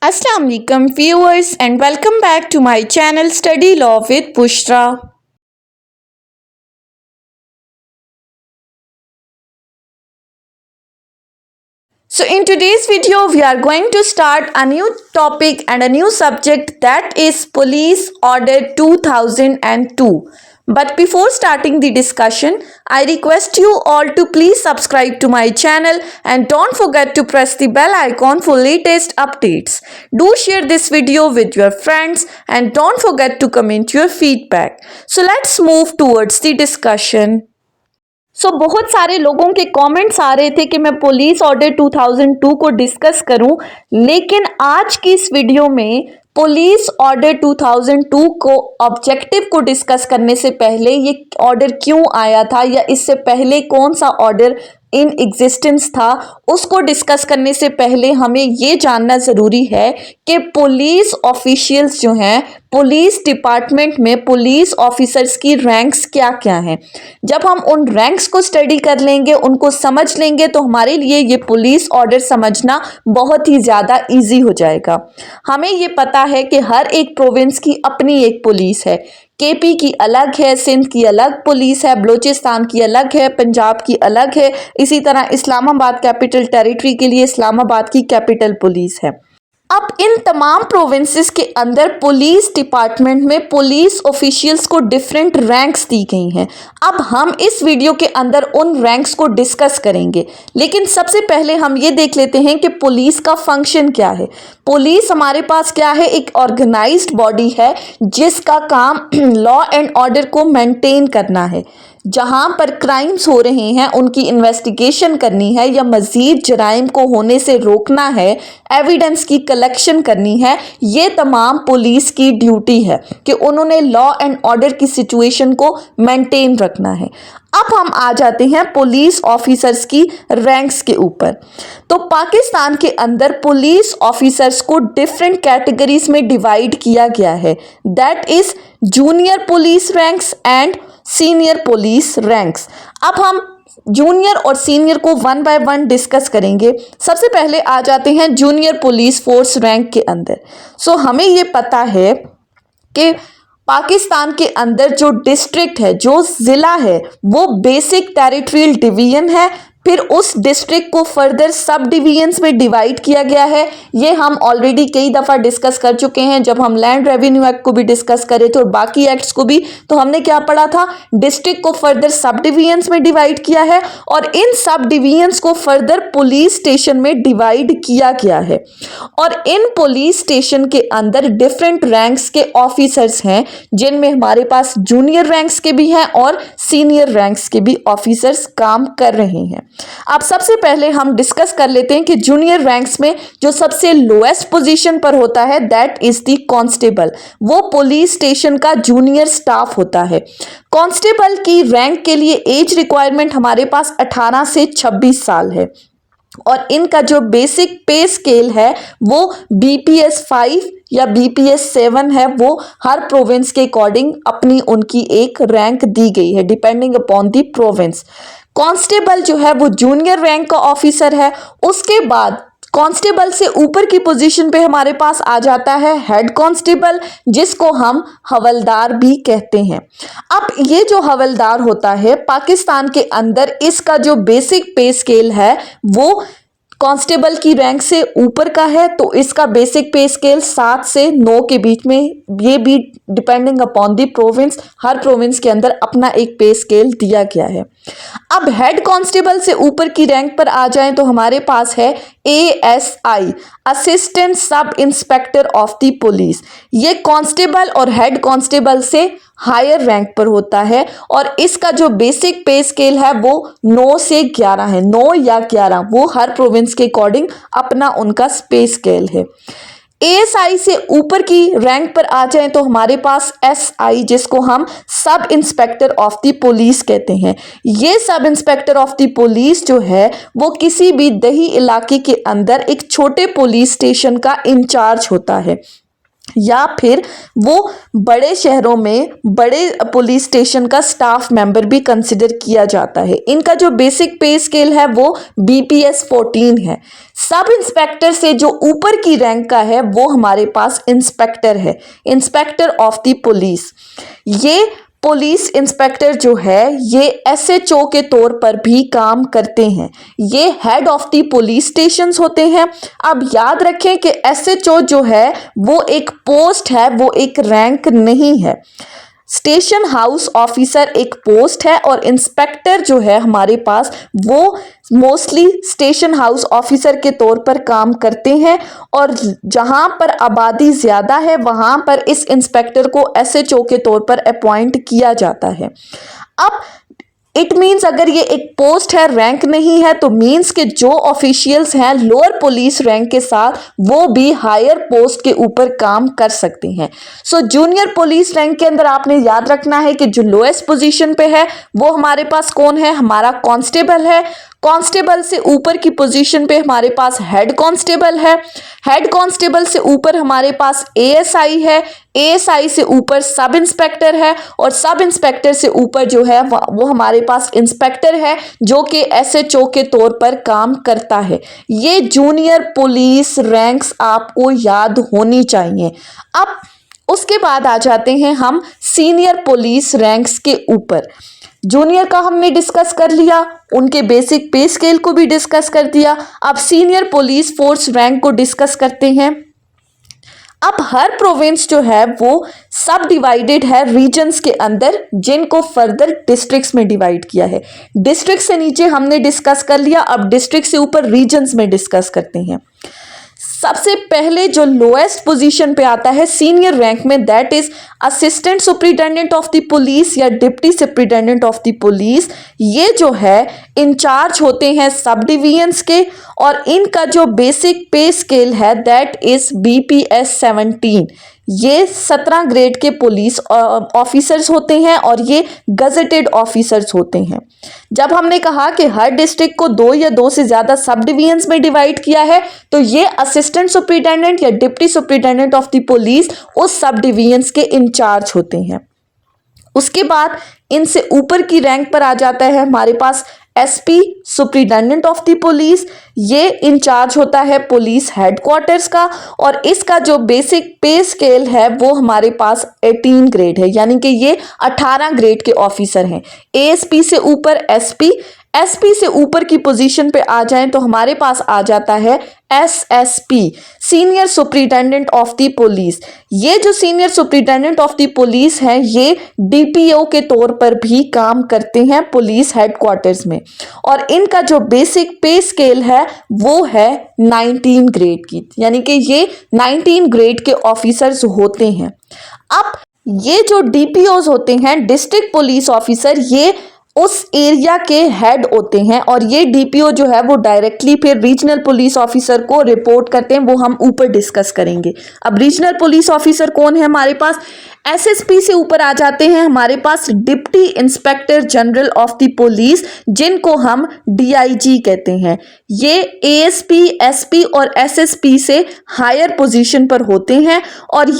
Assalamu alaikum viewers and welcome back to my channel Study Law with Bushra. So in today's video we are going to start a new topic and a new subject, that is Police Order 2002. But before starting the discussion, I request you all to please subscribe to my channel and don't forget to press the bell icon for latest updates. Do share this video with your friends and don't forget to comment your feedback. So let's move towards the discussion. बहुत सारे लोगों के comments आ रहे थे कि मैं police order 2002 को discuss करूं, लेकिन आज की इस वीडियो में पुलिस ऑर्डर 2002 को ऑब्जेक्टिव को डिस्कस करने से पहले ये ऑर्डर क्यों आया था या इससे पहले कौन सा ऑर्डर इन एग्जिस्टेंस था, उसको डिस्कस करने से पहले हमें ये जानना ज़रूरी है कि पुलिस ऑफिशियल्स जो हैं, पुलिस डिपार्टमेंट में पुलिस ऑफिसर्स की रैंक्स क्या क्या हैं। जब हम उन रैंक्स को स्टडी कर लेंगे, उनको समझ लेंगे, तो हमारे लिए ये पुलिस ऑर्डर समझना बहुत ही ज़्यादा इजी हो जाएगा। हमें ये पता है कि हर एक प्रोविंस की अपनी एक पुलिस है। केपी की अलग है, सिंध की अलग पुलिस है, बलूचिस्तान की अलग है, पंजाब की अलग है, इसी तरह इस्लामाबाद कैपिटल टेरिटरी के लिए इस्लामाबाद की कैपिटल पुलिस है। अब इन तमाम प्रोविंसेस के अंदर पुलिस डिपार्टमेंट में पुलिस ऑफिशियल्स को डिफरेंट रैंक्स दी गई हैं। अब हम इस वीडियो के अंदर उन रैंक्स को डिस्कस करेंगे, लेकिन सबसे पहले हम ये देख लेते हैं कि पुलिस का फंक्शन क्या है। पुलिस हमारे पास क्या है, एक ऑर्गेनाइज्ड बॉडी है जिसका काम लॉ एंड ऑर्डर को मेंटेन करना है। जहां पर क्राइम्स हो रहे हैं उनकी इन्वेस्टिगेशन करनी है या मजीद जराइम को होने से रोकना है, एविडेंस की कलेक्शन करनी है। ये तमाम पुलिस की ड्यूटी है कि उन्होंने लॉ एंड ऑर्डर की सिचुएशन को मेंटेन रखना है। अब हम आ जाते हैं पुलिस ऑफिसर्स की रैंक्स के ऊपर। तो पाकिस्तान के अंदर पुलिस ऑफिसर्स को डिफरेंट कैटेगरीज में डिवाइड किया गया है, that is junior police ranks and senior police ranks. अब हम जूनियर और सीनियर को वन बाय वन डिस्कस करेंगे। सबसे पहले आ जाते हैं जूनियर पुलिस फोर्स रैंक के अंदर। हमें ये पता है कि पाकिस्तान के अंदर जो डिस्ट्रिक्ट है, जो ज़िला है, वो बेसिक टेरिटोरियल डिवीजन है। फिर उस डिस्ट्रिक्ट को फर्दर सब डिवीजन्स में डिवाइड किया गया है। ये हम ऑलरेडी कई दफ़ा डिस्कस कर चुके हैं, जब हम लैंड रेवेन्यू एक्ट को भी डिस्कस करे थे और बाकी एक्ट्स को भी। तो हमने क्या पढ़ा था, डिस्ट्रिक्ट को फर्दर सब डिवीजन्स में डिवाइड किया है और इन सब डिवीजन्स को फर्दर पुलिस स्टेशन में डिवाइड किया गया है। और इन पुलिस स्टेशन के अंदर डिफरेंट रैंक्स के ऑफिसर्स हैं, जिनमें हमारे पास जूनियर रैंक्स के भी हैं और सीनियर रैंक्स के भी ऑफिसर्स काम कर रहे हैं। अब सबसे पहले हम डिस्कस कर लेते हैं कि जूनियर रैंक्स में जो सबसे लोएस्ट पोजीशन पर होता है, दैट इज द कांस्टेबल। वो पुलिस स्टेशन का जूनियर स्टाफ होता है। कांस्टेबल की रैंक के लिए एज रिक्वायरमेंट हमारे पास 18 से 26 साल है और इनका जो बेसिक पे स्केल है वो BPS 5 या BPS 7 है। वो हर प्रोविंस के अकॉर्डिंग अपनी उनकी एक रैंक दी गई है, depending upon the province. Constable जो है वो जूनियर रैंक का ऑफिसर है। उसके बाद कांस्टेबल से ऊपर की पोजीशन पे हमारे पास आ जाता है हेड कांस्टेबल, जिसको हम हवलदार भी कहते हैं। अब ये जो हवलदार होता है पाकिस्तान के अंदर, इसका जो बेसिक पे स्केल है वो कांस्टेबल की रैंक से ऊपर का है, तो इसका बेसिक पे स्केल 7 से 9 के बीच में, ये भी depending upon the province, her province के अंदर अपना एक पे स्केल दिया गया है। अब हेड कांस्टेबल से ऊपर की रैंक पर आ जाएं तो हमारे पास है ASI, assistant sub inspector of the police. ये कांस्टेबल और हेड कांस्टेबल से हायर रैंक पर होता है और इसका जो बेसिक पे स्केल है वो 9 से 11 है। 9 या 11 वो हर प्रोविंस के अकॉर्डिंग अपना उनका पे स्केल है। ASI से ऊपर की रैंक पर आ जाएं तो हमारे पास SI, जिसको हम sub inspector of the police कहते हैं। ये sub inspector of the police जो है वो किसी भी दही इलाके के अंदर एक छोटे पुलिस स्टेशन का इंचार्ज होता है। या फिर वो बड़े शहरों में बड़े पुलिस स्टेशन का स्टाफ मेंबर भी कंसिडर किया जाता है। इनका जो बेसिक पे स्केल है वो BPS 14 है। सब इंस्पेक्टर से जो ऊपर की रैंक का है वो हमारे पास इंस्पेक्टर है, इंस्पेक्टर ऑफ द पुलिस। ये पुलिस इंस्पेक्टर जो है ये SHO के तौर पर भी काम करते हैं। ये head of the police stations होते हैं। अब याद रखें कि SHO जो है वो एक पोस्ट है, वो एक रैंक नहीं है। स्टेशन हाउस ऑफिसर एक पोस्ट है और इंस्पेक्टर जो है हमारे पास वो मोस्टली स्टेशन हाउस ऑफिसर के तौर पर काम करते हैं, और जहां पर आबादी ज़्यादा है वहां पर इस इंस्पेक्टर को SHO के तौर पर अपॉइंट किया जाता है। अब इट मीन्स अगर ये एक पोस्ट है, रैंक नहीं है, तो मीन्स के जो ऑफिशियल्स हैं लोअर पुलिस रैंक के साथ वो भी हायर पोस्ट के ऊपर काम कर सकते हैं। सो जूनियर पुलिस रैंक के अंदर आपने याद रखना है कि जो लोएस्ट पोजीशन पे है वो हमारे पास कौन है, हमारा कांस्टेबल है। कांस्टेबल से ऊपर की पोजीशन पे हमारे पास हेड कांस्टेबल है। हेड कांस्टेबल से ऊपर हमारे पास ASI है। ASI से ऊपर सब इंस्पेक्टर है, और सब इंस्पेक्टर से ऊपर जो है वो हमारे पास इंस्पेक्टर है जो कि SHO के तौर पर काम करता है। ये जूनियर पुलिस रैंक्स आपको याद होनी चाहिए। अब उसके बाद आ जाते हैं हम सीनियर पुलिस रैंक्स के ऊपर। जूनियर का हमने डिस्कस कर लिया, उनके बेसिक पे स्केल को भी डिस्कस कर दिया। अब सीनियर पुलिस फोर्स रैंक को डिस्कस करते हैं। अब हर प्रोविंस जो है वो सब डिवाइडेड है रीजन्स के अंदर, जिनको फर्दर डिस्ट्रिक्ट्स में डिवाइड किया है। डिस्ट्रिक्ट से नीचे हमने डिस्कस कर लिया, अब डिस्ट्रिक्ट से ऊपर रीजन्स में डिस्कस करते हैं। सबसे पहले जो लोएस्ट पोजीशन पे आता है सीनियर रैंक में, that is assistant superintendent of the police या deputy superintendent of the police. ये जो है इंचार्ज होते हैं सब डिवीजन्स के, और इनका जो बेसिक पे स्केल है दैट इज BPS 17। ये 17 ग्रेड के पुलिस ऑफिसर्स होते हैं और ये गजेटेड ऑफिसर्स होते हैं। जब हमने कहा कि हर डिस्ट्रिक्ट को 2 या 2 से ज़्यादा सब डिवीजन्स में डिवाइड किया है, तो ये असिस्टेंट सुप्रिटेंडेंट या deputy superintendent of the police उस सब डिवीजन्स के इंचार्ज होते हैं। उसके बाद इनसे ऊपर की रैंक पर आ जाता है हमारे पास SP superintendent of the police. ये इंचार्ज होता है पुलिस हेडक्वार्टर्स का, और इसका जो बेसिक पे स्केल है वो हमारे पास 18 ग्रेड है, यानी कि ये 18 ग्रेड के ऑफिसर हैं। ASP से ऊपर SP, SP से ऊपर की पोजीशन पे आ जाएं तो हमारे पास आ जाता है SSP, senior superintendent of the police. ये जो senior superintendent of the police हैं ये DPO के तौर पर भी काम करते हैं पुलिस हेडक्वार्टर्स में, और इनका जो बेसिक पे स्केल है वो है 19 ग्रेड की, यानी कि ये 19 ग्रेड के ऑफिसर्स होते हैं। अब ये जो DPOs होते हैं, डिस्ट्रिक्ट पुलिस ऑफिसर, ये उस एरिया के हेड होते हैं, और ये DPO जो है वो डायरेक्टली फिर रीजनल पुलिस ऑफिसर को रिपोर्ट करते हैं, वो हम ऊपर डिस्कस करेंगे। अब रीजनल पुलिस ऑफिसर कौन है हमारे पास? SSP से ऊपर आ जाते हैं हमारे पास deputy inspector general of the police, जिनको हम DIG कहते हैं। ये ASP, SP और SSP से हायर पोजीशन पर होते हैं, और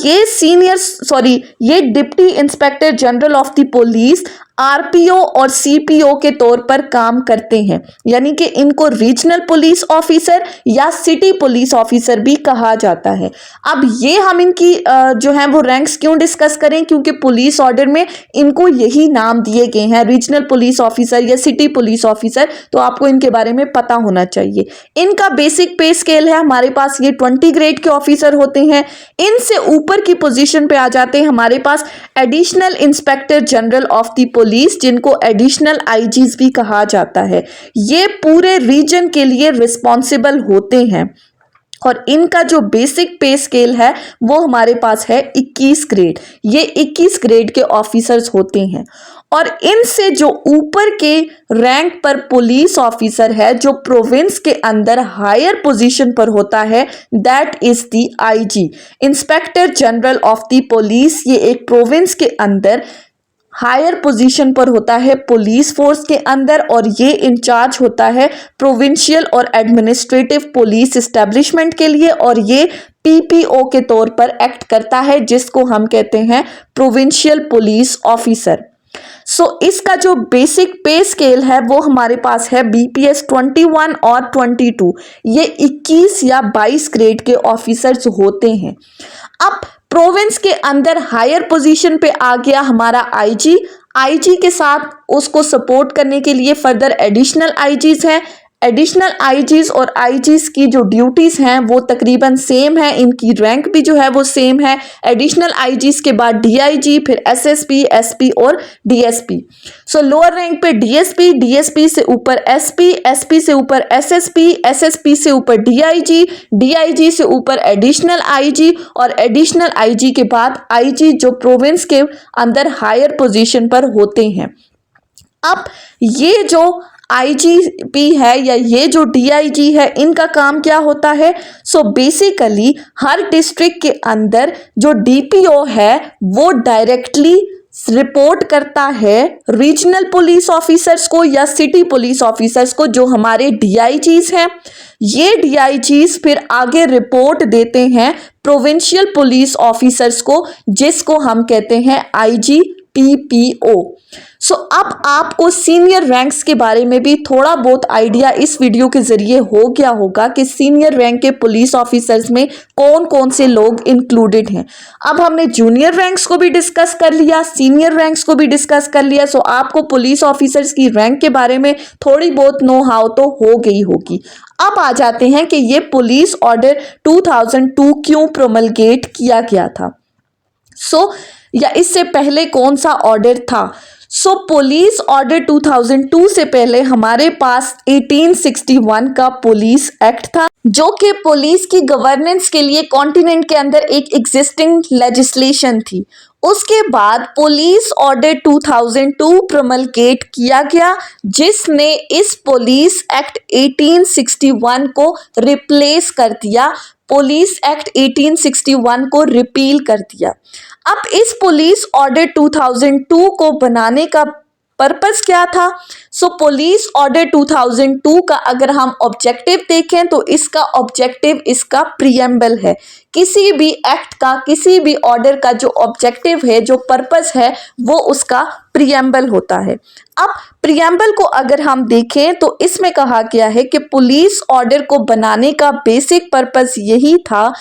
ये deputy inspector general of the police RPO और CPO के तौर पर काम करते हैं, यानी कि इनको रीजनल पुलिस ऑफिसर या सिटी पुलिस ऑफिसर भी कहा जाता है। अब ये हम इनकी जो है वो रैंक्स क्यों डिस्कस करें, क्योंकि पुलिस ऑर्डर में इनको यही नाम दिए गए हैं, रीजनल पुलिस ऑफिसर या सिटी पुलिस ऑफिसर, तो आपको इनके बारे में पता होना चाहिए। इनका बेसिक पे स्केल है हमारे पास, ये 20 ग्रेड के ऑफिसर होते हैं। इनसे ऊपर की पोजीशन पे आ जाते हैं हमारे पास additional inspector general of the police, जिनको एडिशनल IGs भी कहा जाता है। ये पूरे रीजन के लिए रिस्पॉन्सिबल होते हैं, और इनका जो बेसिक पे स्केल है वो हमारे पास है 21 ग्रेड। ये 21 ग्रेड के ऑफिसर्स होते हैं, और इनसे जो ऊपर के रैंक पर पुलिस ऑफिसर है जो प्रोविंस के अंदर हायर पोजीशन पर होता है, that is the IG, inspector general of the police. ये एक प्रोविंस के अंदर हायर पोजीशन पर होता है पुलिस फोर्स के अंदर, और ये इंचार्ज होता है प्रोविंशियल और एडमिनिस्ट्रेटिव पुलिस एस्टेब्लिशमेंट के लिए, और ये पीपीओ के तौर पर एक्ट करता है, जिसको हम कहते हैं प्रोविंशियल पुलिस ऑफिसर। इसका जो बेसिक पे स्केल है वो हमारे पास है बीपीएस 21 और 22। ये 21 या 22 ग्रेड के ऑफिसर्स होते हैं। अब प्रोविंस के अंदर हायर पोजीशन पे आ गया हमारा आईजी। आईजी के साथ उसको सपोर्ट करने के लिए फर्दर एडिशनल आईजीज हैं। एडिशनल आईजीज और आईजीज की जो ड्यूटीज हैं वो तकरीबन सेम है, इनकी रैंक भी जो है वो सेम है। एडिशनल आईजीज के बाद डीआईजी, फिर एसएसपी, एसपी और डीएसपी। लोअर रैंक पे डीएसपी, डीएसपी से ऊपर एसपी, एसपी से ऊपर एसएसपी, एसएसपी से ऊपर डीआईजी, डीआईजी से ऊपर एडिशनल आईजी और एडिशनल आईजी के बाद आईजी, जो प्रोविंस के अंदर हायर पोजीशन पर होते हैं। अब ये जो आईजीपी है या ये जो डीआईजी है, इनका काम क्या होता है? बेसिकली हर डिस्ट्रिक्ट के अंदर जो डीपीओ है वो डायरेक्टली रिपोर्ट करता है रीजनल पुलिस ऑफिसर्स को या सिटी पुलिस ऑफिसर्स को, जो हमारे डीआईजीज हैं। ये डीआईजीज फिर आगे रिपोर्ट देते हैं प्रोविंशियल पुलिस ऑफिसर्स को, जिसको हम कहते हैं आईजी पीपीओ। अब आपको सीनियर रैंक्स के बारे में भी थोड़ा बहुत आइडिया इस वीडियो के जरिए हो गया होगा कि सीनियर रैंक के पुलिस ऑफिसर्स में कौन कौन से लोग इंक्लूडेड हैं। अब हमने जूनियर रैंक्स को भी डिस्कस कर लिया, सीनियर रैंक्स को भी डिस्कस कर लिया। आपको पुलिस ऑफिसर्स की रैंक के बारे में थोड़ी बहुत नो हाउ तो हो गई होगी। अब आ जाते हैं कि ये पुलिस ऑर्डर 2002 क्यों प्रोमलगेट किया गया था, या इससे पहले कौन सा ऑर्डर था। पुलिस ऑर्डर 2002 से पहले हमारे पास 1861 का पुलिस एक्ट था, जो कि पुलिस की गवर्नेंस के लिए कॉन्टिनेंट के अंदर एक एग्जिस्टिंग लेजिस्लेशन थी। उसके बाद पुलिस ऑर्डर 2002 प्रोमलगेट किया गया, जिसने इस पुलिस एक्ट 1861 को रिप्लेस कर दिया, पुलिस एक्ट 1861 को रिपील कर दिया। अब इस पुलिस ऑर्डर 2002 को बनाने का पर्पस क्या था? पुलिस ऑर्डर 2002 का अगर हम ऑब्जेक्टिव देखें तो इसका ऑब्जेक्टिव इसका प्रीएम्बल है। किसी भी एक्ट का, किसी भी ऑर्डर का जो ऑब्जेक्टिव है, जो पर्पस है, वो उसका प्रीएम्बल होता है। अब प्रीएम्बल को अगर हम देखें तो इसमें कहा गया है कि पुलिस ऑर्डर को बनाने का बेसिक पर्पस यही था,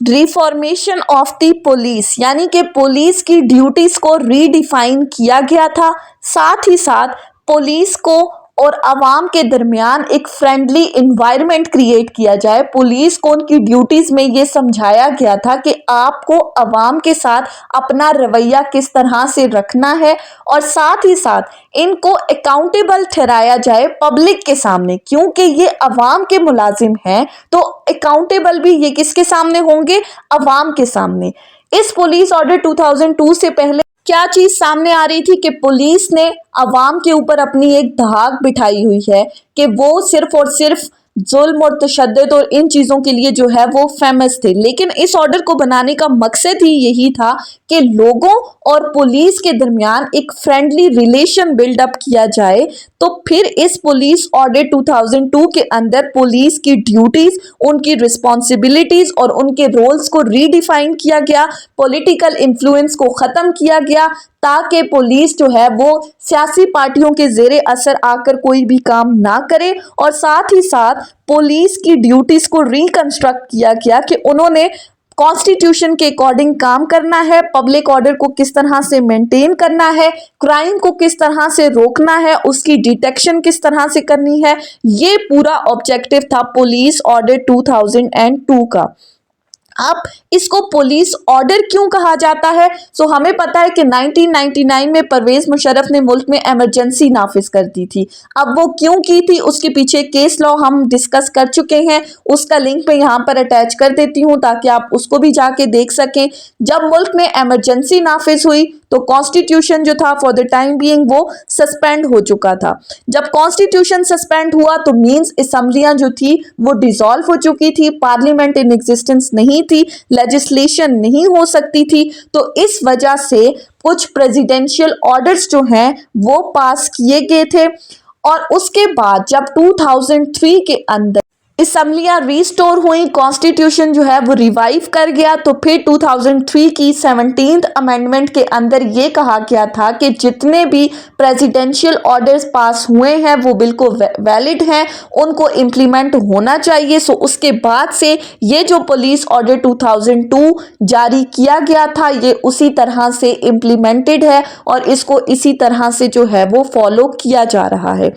रिफॉर्मेशन ऑफ द पुलिस, यानी कि पुलिस की ड्यूटीज को रीडिफाइन किया गया था। साथ ही साथ पुलिस को और आवाम के दरमियान एक फ्रेंडली इन्वायरमेंट क्रिएट किया जाए। पुलिस को उनकी ड्यूटीज में ये समझाया गया था कि आपको आवाम के साथ अपना रवैया किस तरह से रखना है, और साथ ही साथ इनको अकाउंटेबल ठहराया जाए पब्लिक के सामने, क्योंकि ये आवाम के मुलाजिम हैं, तो अकाउंटेबल भी ये किसके सामने होंगे? आवाम के सामने। इस पुलिस ऑर्डर 2002 से पहले क्या चीज सामने आ रही थी कि पुलिस ने अवाम के ऊपर अपनी एक धाक बिठाई हुई है कि वो सिर्फ और सिर्फ जुल्म और तशद्दुद और इन चीज़ों के लिए जो है वो फेमस थे। लेकिन इस ऑर्डर को बनाने का मकसद ही यही था कि लोगों और पुलिस के दरमियान एक फ्रेंडली रिलेशन बिल्डअप किया जाए। तो फिर इस पुलिस ऑर्डर 2002 के अंदर पुलिस की ड्यूटीज़, उनकी रिस्पॉन्सिबिलिटीज़ और उनके रोल्स को रीडिफाइन किया गया, पॉलिटिकल इन्फ्लुएंस को ख़त्म किया गया, ताकि पुलिस जो है वो सियासी पार्टियों के ज़ेरे असर आकर कोई भी काम ना करे। और साथ ही साथ पुलिस की ड्यूटीज़ को रिकंस्ट्रक्ट किया गया कि उन्होंने कॉन्स्टिट्यूशन के अकॉर्डिंग काम करना है, पब्लिक ऑर्डर को किस तरह से मेंटेन करना है, क्राइम को किस तरह से रोकना है, उसकी डिटेक्शन किस तरह से करनी है। ये पूरा ऑब्जेक्टिव था पुलिस ऑर्डर 2002 का। अब इसको पुलिस ऑर्डर क्यों कहा जाता है? हमें पता है कि 1999 में परवेज मुशर्रफ ने मुल्क में इमरजेंसी नाफिज कर दी थी। अब वो क्यों की थी, उसके पीछे केस लॉ हम डिस्कस कर चुके हैं, उसका लिंक मैं यहाँ पर अटैच कर देती हूँ ताकि आप उसको भी जाके देख सकें। जब मुल्क में इमरजेंसी नाफिज हुई तो कॉन्स्टिट्यूशन जो था फॉर द टाइम बीइंग वो सस्पेंड हो चुका था। जब कॉन्स्टिट्यूशन सस्पेंड हुआ तो मींस असेंबलियां जो थी वो डिसॉल्व हो चुकी थी, पार्लियामेंट इन एग्जिस्टेंस नहीं थी, लेजिस्लेशन नहीं हो सकती थी। तो इस वजह से कुछ प्रेसिडेंशियल ऑर्डर्स जो हैं वो पास किए गए थे। और उसके बाद जब 2003 के अंदर असम्बलियाँ रिस्टोर हुई, कॉन्स्टिट्यूशन जो है वो रिवाइव कर गया। तो फिर 2003 की 17th अमेंडमेंट के अंदर ये कहा गया था कि जितने भी प्रेसिडेंशियल ऑर्डर्स पास हुए हैं वो बिल्कुल वैलिड हैं, उनको इम्प्लीमेंट होना चाहिए। सो उसके बाद से ये जो पुलिस ऑर्डर 2002 जारी किया गया था ये उसी तरह से इम्प्लीमेंटेड है और इसको इसी तरह से जो है वो फॉलो किया जा रहा है।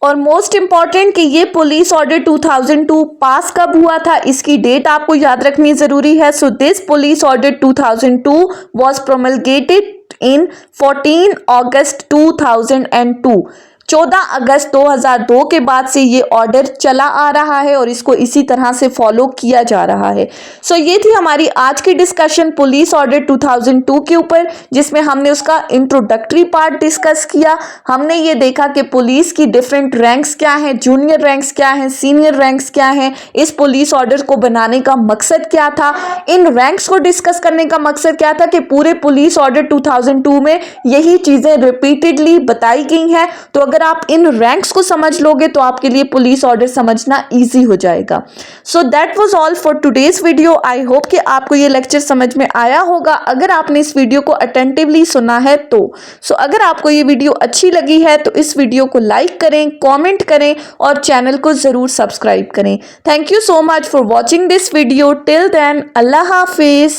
और मोस्ट इम्पॉर्टेंट कि ये पुलिस ऑर्डर 2002 पास कब हुआ था, इसकी डेट आपको याद रखनी जरूरी है। So this police order 2002 was promulgated in 14 अगस्त 2002। 14 अगस्त 2002 के बाद से ये ऑर्डर चला आ रहा है और इसको इसी तरह से फॉलो किया जा रहा है। सो ये थी हमारी आज की डिस्कशन पुलिस ऑर्डर 2002 के ऊपर, जिसमें हमने उसका इंट्रोडक्टरी पार्ट डिस्कस किया। हमने ये देखा कि पुलिस की डिफरेंट रैंक्स क्या हैं, जूनियर रैंक्स क्या हैं, सीनियर रैंक्स क्या हैं, इस पुलिस ऑर्डर को बनाने का मकसद क्या था, इन रैंक्स को डिस्कस करने का मकसद क्या था कि पूरे पुलिस ऑर्डर 2002 में यही चीजें रिपीटेडली बताई गई हैं। तो अगर आप इन रैंक्स को समझ लोगे तो आपके लिए पुलिस ऑर्डर समझना इजी हो जाएगा। So that was all for today's video. I hope कि आपको ये लेक्चर समझ में आया होगा अगर आपने इस वीडियो को अटेंटिवली सुना है तो। सो अगर आपको ये वीडियो अच्छी लगी है तो इस वीडियो को लाइक करें, कमेंट करें और चैनल को जरूर सब्सक्राइब करें। Thank you so much for watching this video. Till then अल्लाह हाफिज।